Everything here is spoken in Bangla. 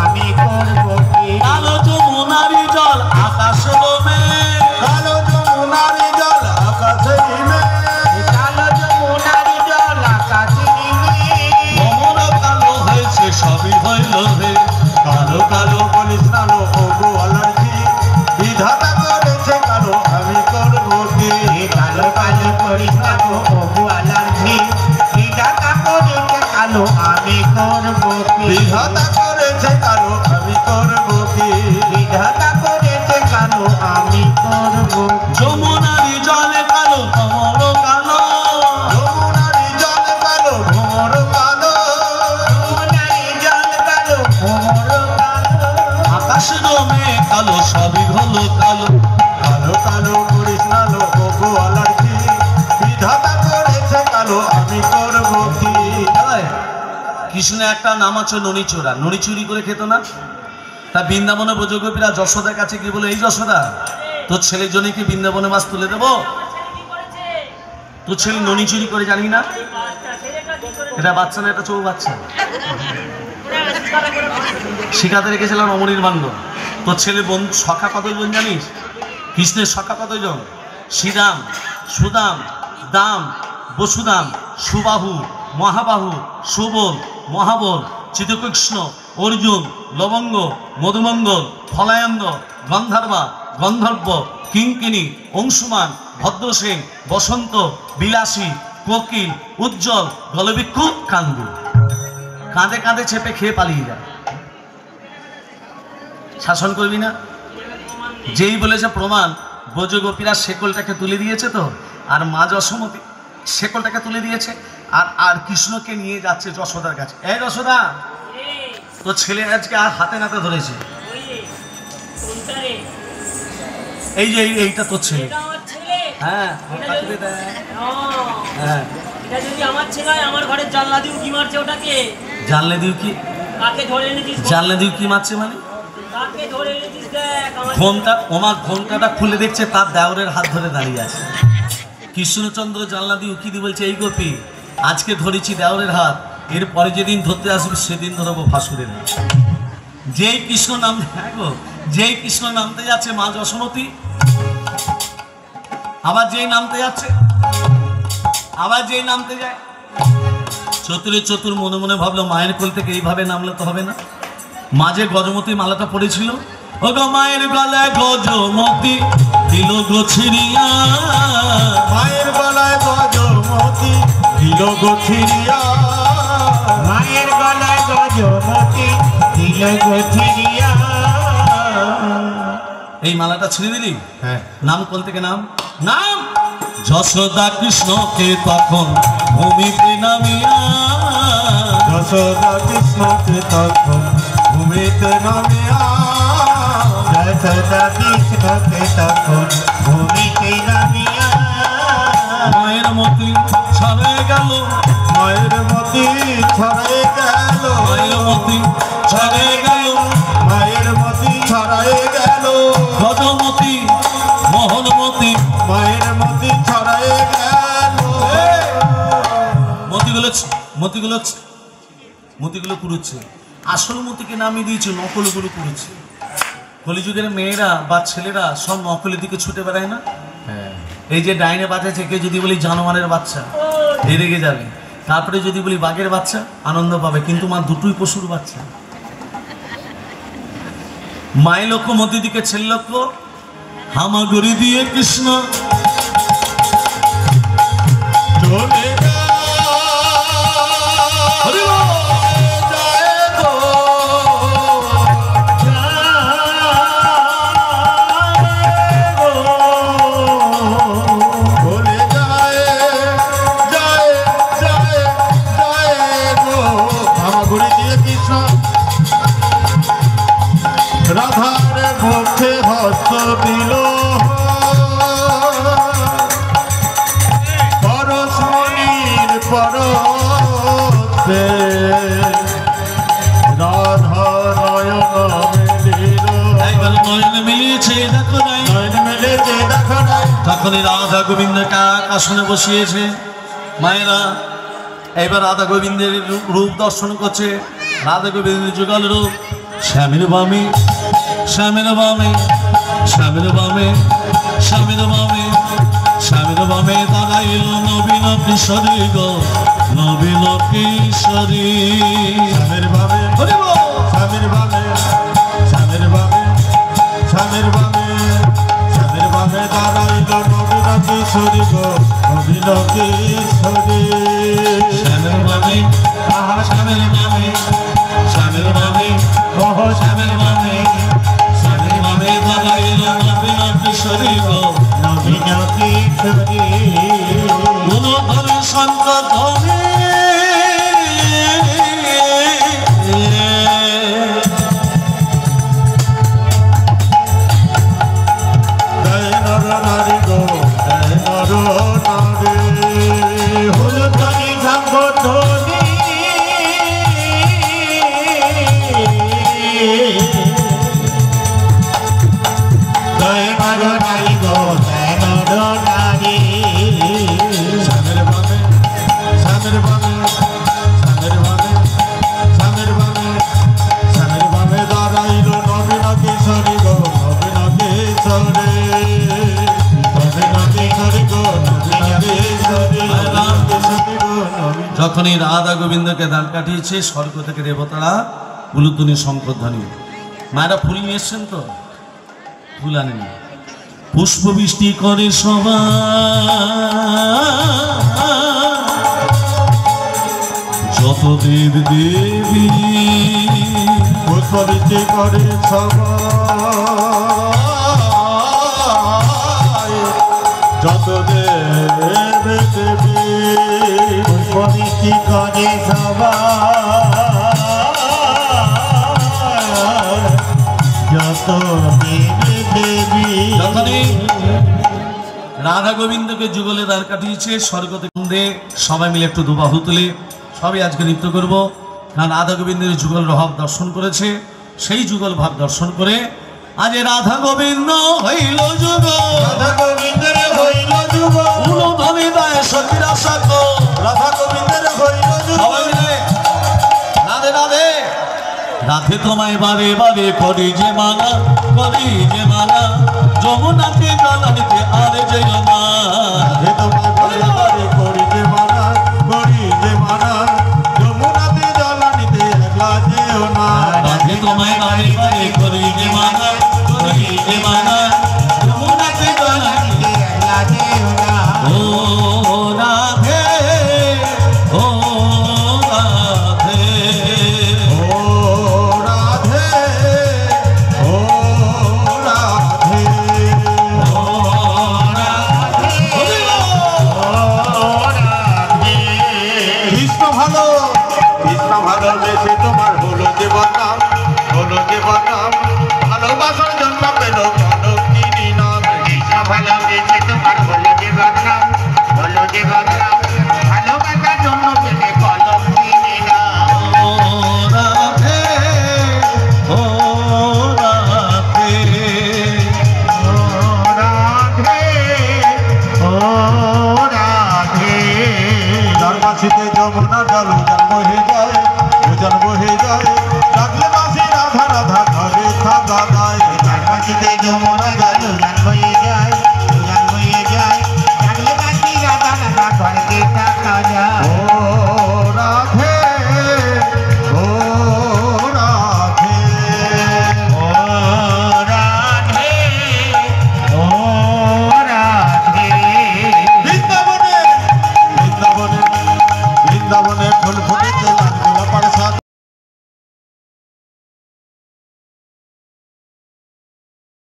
আমি করব কি কালো যমুনারি জল আকাশে রোমে কালো যমুনারি জল আকাশে নেমে কালো যমুনারি জল আকাশে নেমে ভ্রমর কালো হয়েছে সবই হইল হে কালো কালো বলিস কালো ওগো অলার্জি বিধাতা করেছে কালো আমি করব কি কালো কালো করিস কালো ওগো অলার্জি বিধাতা করেছে কালো আমি করব কি বিধাতা করেছে কালো আমি করব কি বিধাতা করেছে কালো আমি করব যমুনারি জলে কালো ভ্রমর কালো যমুনারি জল কালো ভ্রমর কালো যমুনারি জল কালো ভ্রমর কালো আকাশে রোমে কালো সবই হলো কালো কালো কালো করিস কালো ওগো অলার্জি বিধাতা করেছে কালো আমি করব কি কৃষ্ণ একটা নাম আছে ননিচোরা, ননি চুরি করে খেত না? তা বৃন্দাবনে ব্রজগোপীরা যশোদার কাছে কি বলে, এই যশোদা তোর ছেলের জন্য কি বৃন্দাবনে মাছ তুলে দেবো? তোর ছেলে ননি চুরি করে জানি না? এটা বাচ্চা না, এটা চৌ বাচ্চা। শিখাতে রেখেছিলাম অমরির বান্ড। তোর ছেলে বন্ধু সখা কতজন জানিস? কৃষ্ণের সখা কতজন? শ্রীরাম, সুদাম, দাম, বসুদাম, সুবাহু, মহাবাহু, সুবল, মহাবল, চিত্তকৃষ্ণ, অর্জুন, লবঙ্গ, মধুমঙ্গল, ফলায়ন্দ, গন্ধর্বা, গন্ধর্ব, কিঙ্কিনী, অংশুমান, ভদ্রসেন, বসন্ত, বিলাসী, কোকিল, উজ্জ্বল, গলবিক্ষু, কান্দু। কাঁধে কাঁধে চেপে খেয়ে পালিয়ে যায়। শাসন করবি না? যেই বলেছে প্রমাণ, ব্রজগোপীরা শেকলটাকে তুলে দিয়েছে তো, আর মা যশোমতী শেকলটাকে তুলে দিয়েছে, আর আর কৃষ্ণকে নিয়ে যাচ্ছে যশোদার কাছে। এই যশোদা, তোর ছেলে আজকে আর হাতে নাতে ধরেছে। এই যে এইটা তোর ছেলে। হ্যাঁ, হ্যাঁ, এটা যদি আমার ছেলে হয়, আমার ঘরে জানলা দিও কি মারছে ওটাকে? জানলে দিও কি? কাকে ধরে এনেছিস? জানলে দিও কি মারছে মানে? কাকে ধরে এনেছিস দেখ আমার। ঘোমটা, ওমার ঘোমটাটা খুলে দেখছে তার দেওরের হাত ধরে দাঁড়িয়ে আছে। কৃষ্ণচন্দ্র জানলা দিয়ে উকি দিয়ে বলছে, এই গোপী, আজকে ধরেছি দেওরের হাত, এরপরে যেদিন ধরতে আসবি সেদিন ধরবো ভাসুরের হাত। যেই কৃষ্ণ নাম, হ্যাঁ গো, যেই কৃষ্ণ নামতে যাচ্ছে মা যশোমতী, আবার যেই নামতে যাচ্ছে, আবার যেই নামতে যায়, চতুরে চতুর মনে মনে ভাবলো মায়ের কোল থেকে এইভাবে নামলে তো হবে না। মাঝে গজমতী মালাটা পড়েছিল, ও গো মায়ের গলায় গজমতী দিল গো ছিড়িয়া, মায়ের গলায় গজমতি দিল গো ছিড়িয়া, মায়ের গলায় গজমতি দিল গো ছিড়িয়া। এই মালাটা ছিঁড়ে দিলি? হ্যাঁ। নাম কোন থেকে নাম? নাম যশোদা কৃষ্ণকে তখন ভূমিতে নামিয়া, যশোদা কৃষ্ণকে তখন ভূমিতে নামিয়া, যশোদা কৃষ্ণকে তখন ভূমিতে নামিয়া। মায়ের মতি ছড়ে গেল, মায়ের মতি ছড়াই গেল, মায়ের মতি ছড়ে গেল, মায়ের মতি ছড়াই গেল, গজমতি মোহনমতি, মায়ের মতি ছড়াই গেল। মতিগুলো মতিগুলো মতিগুলো কুড়ুচ্ছে, আসল মতিকে নামিয়ে দিয়েছে, নকলগুলো কুড়ুচ্ছে। কলিযুগের মেয়েরা বা ছেলেরা সব নকলের দিকে ছুটে বেড়ায় না? এই যে ডাইনে বাজাচ্ছে, কে যদি বলি জানোয়ারের বাচ্চা, রেগে যাবে। তারপরে যদি বলি বাঘের বাচ্চা, আনন্দ পাবে, কিন্তু মা দুটোই পশুর বাচ্চা। মায়ের লক্ষ্য মতি দিকে ছেলে লক্ষ্য, হামাগুড়ি দিয়ে কৃষ্ণ চলে রাধারে ভক্তে হস্ত দিল, পরশমণির পরশে রাধা নয়ন মিলিল, নয়ন মিলিয়েছে দেখো নাই, নয়ন মিলেছে দেখো নাই। তখনই রাধা গোবিন্দ কাক আসনে বসিয়েছে। মায়েরা এবার রাধা গোবিন্দের রূপ দর্শন করছে। রাধা গোবিন্দের যুগল রূপ, শ্যামের বামে শ্যামের বামে শ্যামের বামে শ্যামের বামে শ্যামের বামে দাঁড়াইল নবীন কিশোরী গো, নবীন কিশোরী। স্বামীর ভাবে স্বামীর ভাবে স্বামীর ভাবে স্বামীর ভাবে স্বামীর ভাবে দাঁড়াইল নবীন কিশোরী গো, নবীন কিশোরী। শ্যামের বামে আহা শ্যামের বামে শ্যামের বামে ওহ শ্যামের বামে শ্যামের বামে দাঁড়াইল নবীন কিশোরী গো, নবীন কিশোরী। গুণ ধরে সন্ত ধরে জয় নর নারী গো, জয় নর নারী। হুলধ্বনি শঙ্খধ্বনি জয় নর নারী গো, জয় নর নারী। স্বামীর ভাবে স্বামীর ভাবে স্বামীর ভাবে স্বামীর ভাবে স্বামীর ভাবে দাঁড়াইল নবীন কিশোরী গো, নবীন কিশোরী। নবীন কিশোরী গো, নবীন কিশোরী। নবীন কিশোরী গো, নবীন। যখনই রাধা গোবিন্দকে দান কাটিয়েছে, স্বর্গ থেকে দেবতারা উলুধ্বনি শঙ্করধ্বনি। মায়েরা ফুল নিয়ে এসছেন তো? ফুল আনেনি। পুষ্প বৃষ্টি করে সবাই, যত দেব দেবী পুষ্পবৃষ্টি করে সবাই, যত দেব দেবী। পুষ্পবৃষ্টি করে সবাই, যত দেব দেবী। যখনই রাধা গোবিন্দকে যুগলে দাঁড় কাটিয়েছে, স্বর্গ থেকে সবাই মিলে একটু দুবাহু তুলে সবাই আজকে নৃত্য করব। কারণ রাধা গোবিন্দের যুগল ভাব দর্শন করেছে, সেই যুগল ভাব দর্শন করে আজ রাধা গোবিন্দ হইল যুগ, রাধা গোবিন্দের হইল যুগ, উলুধ্বনি দেয় সতীর আশা গো। রাধা গোবিন্দের হইল যুগ। সবাই মিলে রাধে রাধে রাধে তোমায় বারে বারে করি যে মানা, করি যে মানা, যমুনাতে জলানিতে আরে যেও না। রাধে তোমায় বারে বারে করি যে মানা, করি যে মানা, যমুনাতে জলানিতে একলা যেও না। রাধে তোমায় বারে বারে করি যে মানা, করি যে মানা, যমুনাতে জলানিতে একলা যেও না। ও রাধে, ও রাধে, ও রাধে, ও রাধে, ও রাধে। ও রাধে। কৃষ্ণ ভালো, কৃষ্ণ ভালোবেসে তোমার হলো যে বদনাম, হলো যে বদনাম, ভালোবাসার জন্য পেল কনকিনী নাম। কৃষ্ণ ভালোবেসে তোমার হলো যে বদনাম, হলো যে বদনাম, ভালোবাসার জন্য পেলে কনকিনী নাম। ও রাধে, ও রাধে, ও রাধে, ও রাধে। জন্মাসিতে যমুনা জল উজান বহে যায়, উজান বহে যায়, ডাকলে বাসি রাধা রাধা ঘরে থাকা দায়। জন্মাসিতে যমুনা জল উজান বহে যায়, উজান বহে যায়, ডাকলে বাসি রাধা রাধা ঘরে থাকা যায়। ও রাধে, ও রাধে, ও রাধে, ও রাধে। বৃন্দাবনে, বৃন্দাবনে, বৃন্দাবনে ফুল ফুটেছে